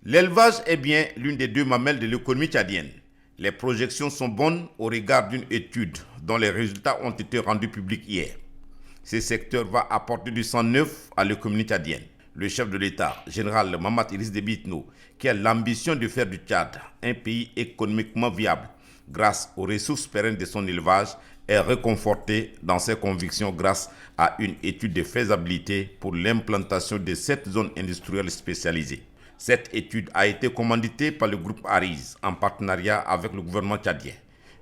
L'élevage est bien l'une des deux mamelles de l'économie tchadienne. Les projections sont bonnes au regard d'une étude dont les résultats ont été rendus publics hier. Ce secteur va apporter du sang neuf à l'économie tchadienne. Le chef de l'État, général Mamat Idriss Déby Itno, qui a l'ambition de faire du Tchad un pays économiquement viable grâce aux ressources pérennes de son élevage, est réconforté dans ses convictions grâce à une étude de faisabilité pour l'implantation de 7 zones industrielles spécialisées. Cette étude a été commanditée par le groupe Ariz en partenariat avec le gouvernement tchadien.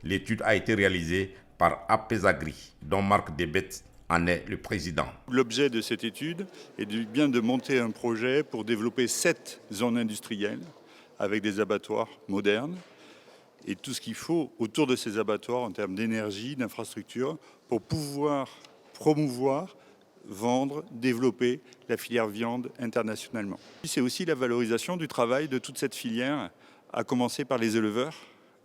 L'étude a été réalisée par Apesagri, dont Marc Debet en est le président. L'objet de cette étude est bien de monter un projet pour développer 7 zones industrielles avec des abattoirs modernes et tout ce qu'il faut autour de ces abattoirs en termes d'énergie, d'infrastructure, pour pouvoir promouvoir, vendre, développer la filière viande internationalement. C'est aussi la valorisation du travail de toute cette filière, à commencer par les éleveurs.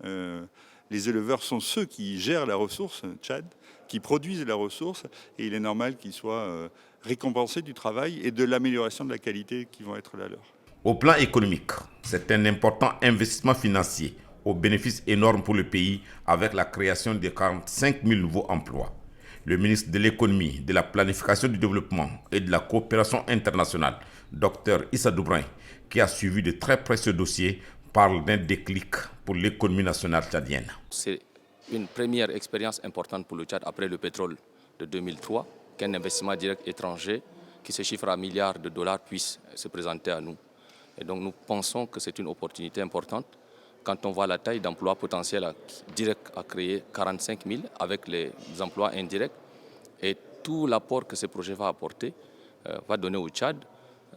Les éleveurs sont ceux qui gèrent la ressource Tchad, qui produisent la ressource, et il est normal qu'ils soient récompensés du travail et de l'amélioration de la qualité qui vont être la leur. Au plan économique, c'est un important investissement financier au bénéfice énorme pour le pays avec la création de 45 000 nouveaux emplois. Le ministre de l'économie, de la planification du développement et de la coopération internationale, Dr Issa Doubrain, qui a suivi de très près ce dossier, parle d'un déclic pour l'économie nationale tchadienne. C'est une première expérience importante pour le Tchad après le pétrole de 2003, qu'un investissement direct étranger qui se chiffre à milliards de dollars puisse se présenter à nous. Et donc nous pensons que c'est une opportunité importante quand on voit la taille d'emplois potentiels directs à créer, 45 000 avec les emplois indirects, et tout l'apport que ce projet va apporter, va donner au Tchad,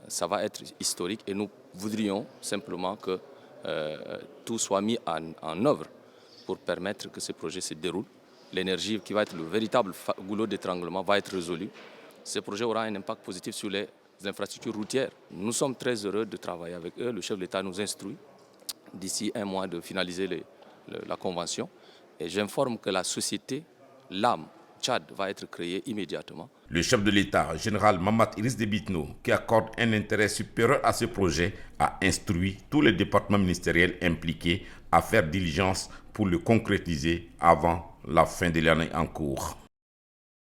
ça va être historique et nous voudrions simplement que tout soit mis en œuvre pour permettre que ce projet se déroule. L'énergie qui va être le véritable goulot d'étranglement va être résolue. Ce projet aura un impact positif sur les infrastructures routières. Nous sommes très heureux de travailler avec eux. Le chef de l'État nous instruit d'ici un mois de finaliser la convention. Et j'informe que la société, l'âme, Tchad, va être créée immédiatement. Le chef de l'État, général Mamat Idriss Déby Itno, qui accorde un intérêt supérieur à ce projet, a instruit tous les départements ministériels impliqués à faire diligence pour le concrétiser avant la fin de l'année en cours.